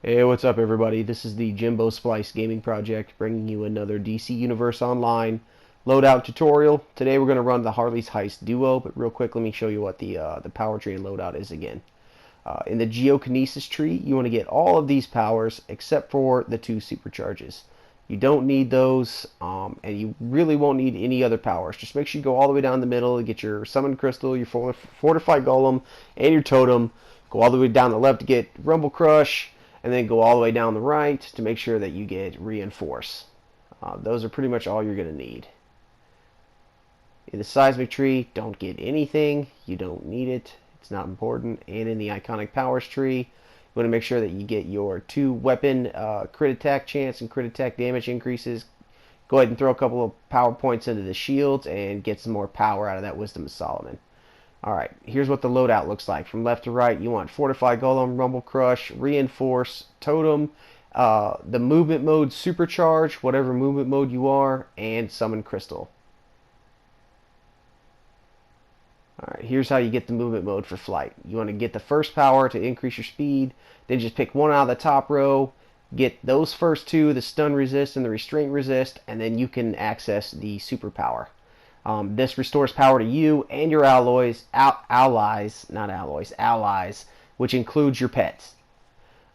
Hey, what's up, everybody? This is the Jimbo Splice Gaming Project, bringing you another DC Universe Online loadout tutorial. Today we're going to run the Harley's Heist Duo, but real quick, let me show you what the powertrain loadout is again. In the Geokinesis tree, you want to get all of these powers except for the 2 supercharges. You don't need those, and you really won't need any other powers. Just make sure you go all the way down the middle and get your Summoned Crystal, your Fortified Golem, and your Totem. Go all the way down the left to get Rumble Crush, and then go all the way down the right to make sure that you get Reinforce. Those are pretty much all you're going to need. In the Seismic tree, don't get anything. You don't need it. It's not important. And in the Iconic Powers tree, you want to make sure that you get your 2 weapon crit attack chance and crit attack damage increases. Go ahead and throw a couple of power points into the shields and get some more power out of that Wisdom of Solomon. Alright, here's what the loadout looks like. From left to right, you want Fortified Golem, Rumble Crush, Reinforce, Totem, the Movement Mode Supercharge, whatever movement mode you are, and Summon Crystal. Alright, here's how you get the movement mode for flight. You want to get the first power to increase your speed, then just pick one out of the top row, get those first 2, the Stun Resist and the Restraint Resist, and then you can access the superpower. This restores power to you and your allies, which includes your pets.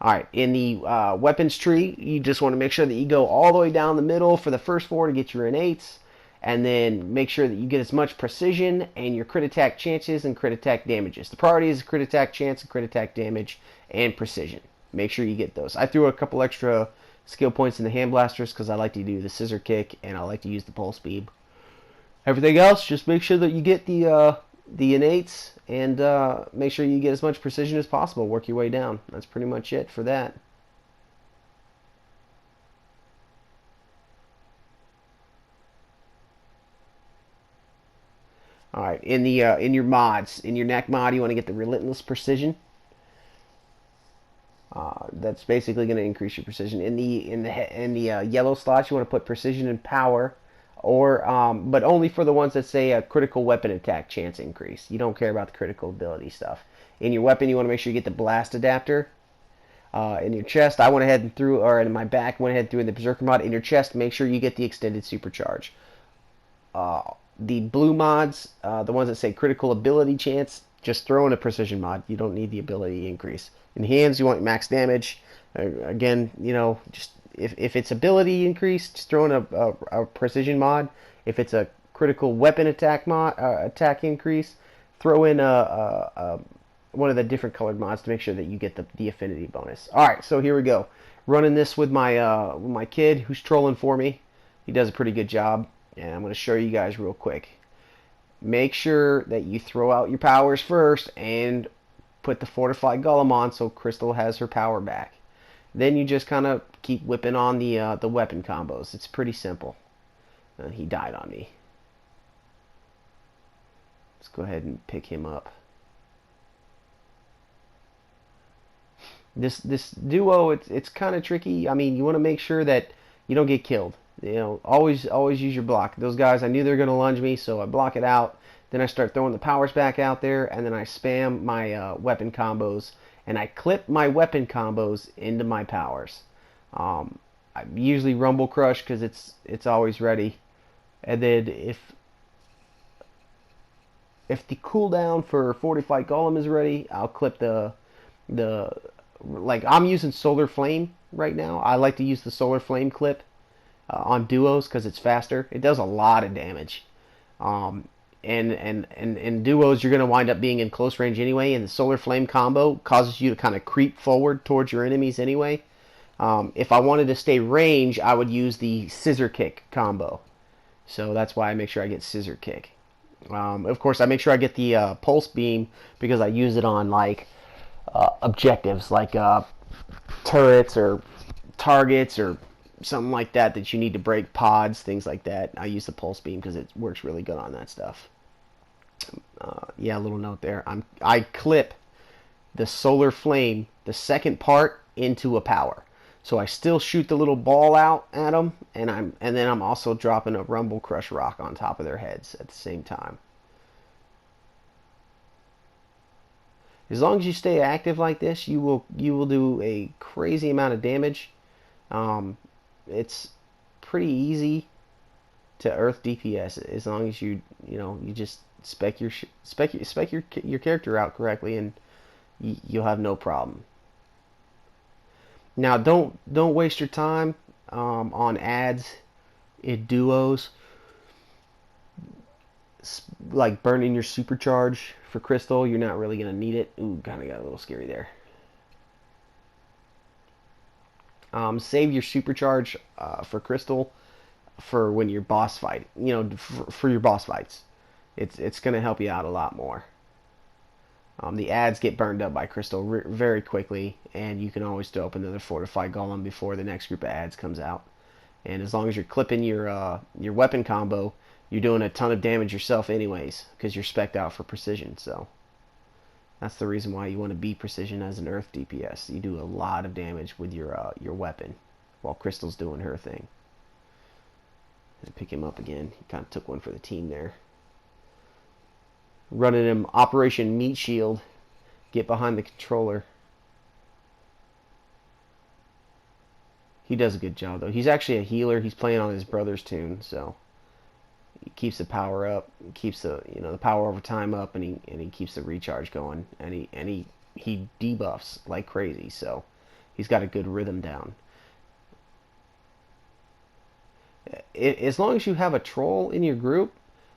Alright, in the weapons tree, you just want to make sure that you go all the way down the middle for the first 4 to get your innates, and then make sure that you get as much precision and your crit attack chances and crit attack damages. The priority is crit attack chance and crit attack damage and precision. Make sure you get those. I threw a couple extra skill points in the hand blasters because I like to do the scissor kick and I like to use the pulse beam. Everything else, just make sure that you get the innates and make sure you get as much precision as possible. Work your way down. That's pretty much it for that. All right, in your mods, in your neck mod, you want to get the Relentless Precision. That's basically going to increase your precision. In the yellow slots, you want to put Precision and Power. Or, but only for the ones that say a critical weapon attack chance increase. You don't care about the critical ability stuff. In your weapon, you want to make sure you get the blast adapter. In your chest, I went ahead and threw, or in my back, went ahead and threw in the Berserker mod. In your chest, make sure you get the extended supercharge. The blue mods, the ones that say critical ability chance, just throw in a precision mod. You don't need the ability increase. In hands, you want max damage. Again, you know, just if it's ability increase, just throw in a precision mod. If it's a critical weapon attack mod, attack increase, throw in one of the different colored mods to make sure that you get the affinity bonus. All right, so here we go. Running this with my kid who's trolling for me. He does a pretty good job, and I'm going to show you guys real quick. Make sure that you throw out your powers first and put the Fortified Golem on so Crystal has her power back. Then you just kind of keep whipping on the weapon combos. It's pretty simple. He died on me. Let's go ahead and pick him up. This duo, it's kind of tricky. I mean, you want to make sure that you don't get killed. You know, always use your block. Those guys, I knew they were going to lunge me, so I block it out. Then I start throwing the powers back out there, and then I spam my weapon combos. And I clip my weapon combos into my powers. I usually Rumble Crush because it's always ready. And then if the cooldown for Fortified Golem is ready, I'll clip the like I'm using Solar Flame right now. I like to use the Solar Flame clip on duos because it's faster. It does a lot of damage. And in duos, you're going to wind up being in close range anyway, and the Solar Flame combo causes you to kind of creep forward towards your enemies anyway. If I wanted to stay range, I would use the Scissor Kick combo. So that's why I make sure I get Scissor Kick. Of course, I make sure I get the Pulse Beam because I use it on like objectives, like turrets or targets or something like that you need to break pods, things like that. I use the Pulse Beam because it works really good on that stuff. Yeah, a little note there. I clip the Solar Flame, the second part, into a power. So I still shoot the little ball out at them, and then I'm also dropping a Rumble Crush rock on top of their heads at the same time. As long as you stay active like this, you will do a crazy amount of damage. It's pretty easy to earth DPS as long as you just spec your character out correctly, and you'll have no problem. Now don't waste your time on ads in duos, like burning your supercharge for crystal. You're not really gonna need it. Ooh, kind of got a little scary there. Save your supercharge for crystal for when your boss fight. For your boss fights, it's gonna help you out a lot more. The ads get burned up by crystal very quickly, and you can always throw up another fortified golem before the next group of ads comes out. And as long as you're clipping your weapon combo, you're doing a ton of damage yourself anyways, because you're spec'd out for precision. So that's the reason why you want to be precision as an earth DPS. You do a lot of damage with your weapon, while Crystal's doing her thing. And pick him up again. He kind of took one for the team there. Running him Operation Meat Shield. Get behind the controller. He does a good job though. He's actually a healer. He's playing on his brother's tune, so he keeps the power up, keeps the power over time up, and he keeps the recharge going, and he debuffs like crazy. So he's got a good rhythm down. As long as you have a troll in your group,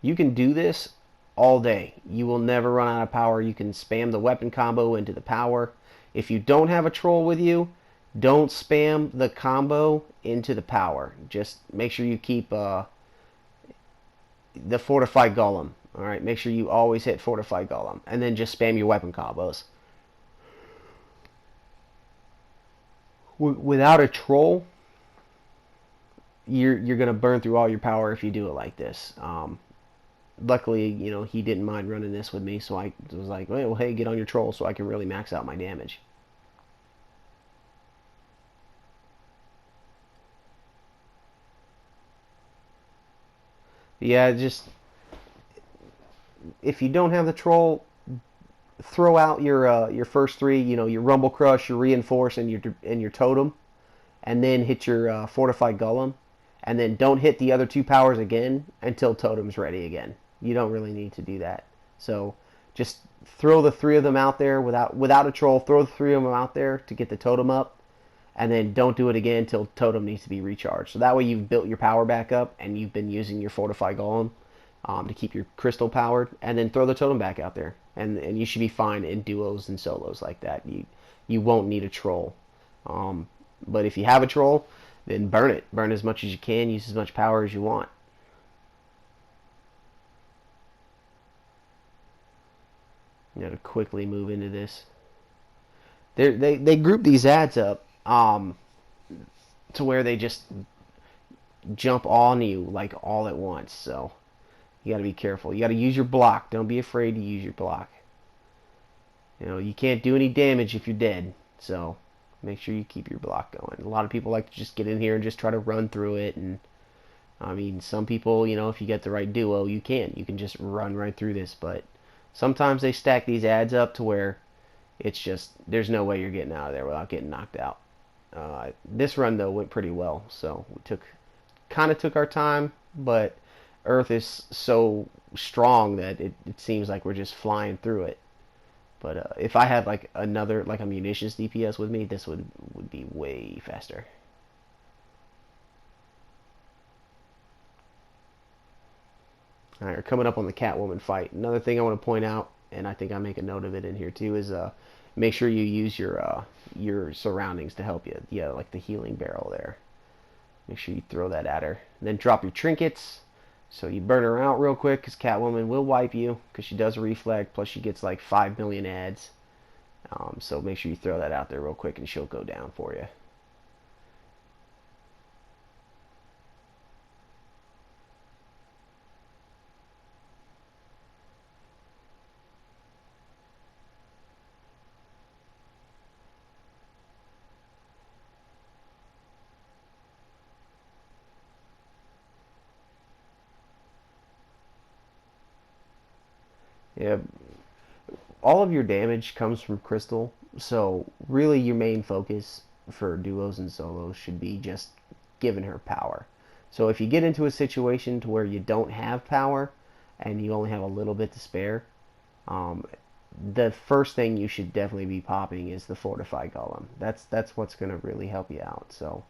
you can do this all day. You will never run out of power. You can spam the weapon combo into the power. If you don't have a troll with you, don't spam the combo into the power. Just make sure you keep the fortified golem. Alright, make sure you always hit fortified golem. And then just spam your weapon combos. Without a troll, you're going to burn through all your power if you do it like this. Luckily, he didn't mind running this with me, so I was like, well, hey, get on your troll so I can really max out my damage. Yeah, just if you don't have the troll, throw out your first three. Your Rumble Crush, your Reinforce, and your Totem, and then hit your Fortified Golem, and then don't hit the other two powers again until Totem's ready again. You don't really need to do that. So just throw the three of them out there without a troll. Throw the three of them out there to get the Totem up, and then don't do it again until Totem needs to be recharged. So that way you've built your power back up, and you've been using your Fortified Golem to keep your crystal powered, and then throw the Totem back out there, and you should be fine in duos and solos like that. You won't need a troll. But if you have a troll, then burn it. Burn as much as you can. Use as much power as you want. You got to quickly move into this. They group these ads up to where they just jump on you like all at once. So you got to be careful. You got to use your block. Don't be afraid to use your block. You can't do any damage if you're dead. So make sure you keep your block going. A lot of people like to just get in here and just try to run through it. And I mean, some people, if you get the right duo, you can just run right through this. But sometimes they stack these ads up to where it's just, there's no way you're getting out of there without getting knocked out. This run though went pretty well, so we kind of took our time, but Earth is so strong that it seems like we're just flying through it. But if I had like a munitions DPS with me, this would be way faster. All right, we're coming up on the Catwoman fight. Another thing I want to point out, and I think I make a note of it in here too, is make sure you use your surroundings to help you. Yeah, like the healing barrel there. Make sure you throw that at her. And then drop your trinkets, so you burn her out real quick, because Catwoman will wipe you, because she does reflect, plus she gets like 5 million ads. So make sure you throw that out there real quick, and she'll go down for you. Yeah, all of your damage comes from crystal, so really your main focus for duos and solos should be just giving her power. So if you get into a situation to where you don't have power and you only have a little bit to spare, the first thing you should definitely be popping is the fortified golem. That's what's going to really help you out. So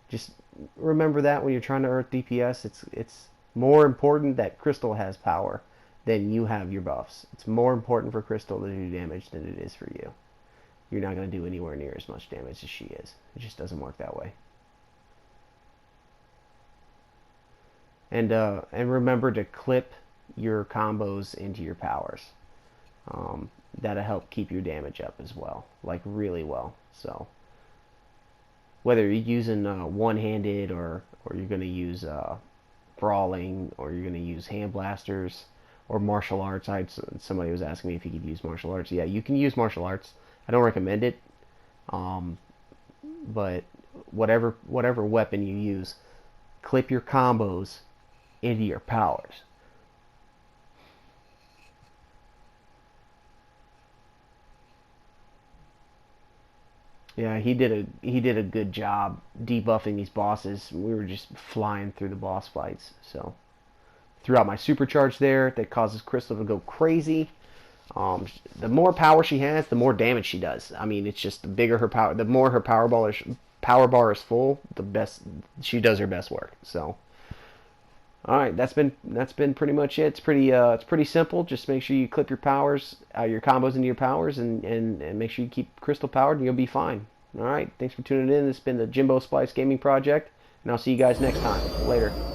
just remember that when you're trying to earth DPS, it's more important that crystal has power than you have your buffs. It's more important for crystal to do damage than it is for you. You're not going to do anywhere near as much damage as she is. It just doesn't work that way. And remember to clip your combos into your powers. That'll help keep your damage up as well, like really well. So whether you're using one-handed or you're going to use brawling, or you're going to use hand blasters or martial arts. Somebody was asking me if you could use martial arts. Yeah, you can use martial arts. I don't recommend it, but whatever weapon you use, clip your combos into your powers. Yeah, he did a good job debuffing these bosses. We were just flying through the boss fights. So threw out my supercharge there that causes Crystal to go crazy. The more power she has, the more damage she does. I mean, it's just the bigger her power, the more her power bar is full, the best she does her best work. So, all right, that's been pretty much it. It's pretty simple. Just make sure you clip your powers, your combos into your powers, and make sure you keep Crystal powered, and you'll be fine. All right, thanks for tuning in. This has been the Jimbo Splice Gaming Project, and I'll see you guys next time. Later.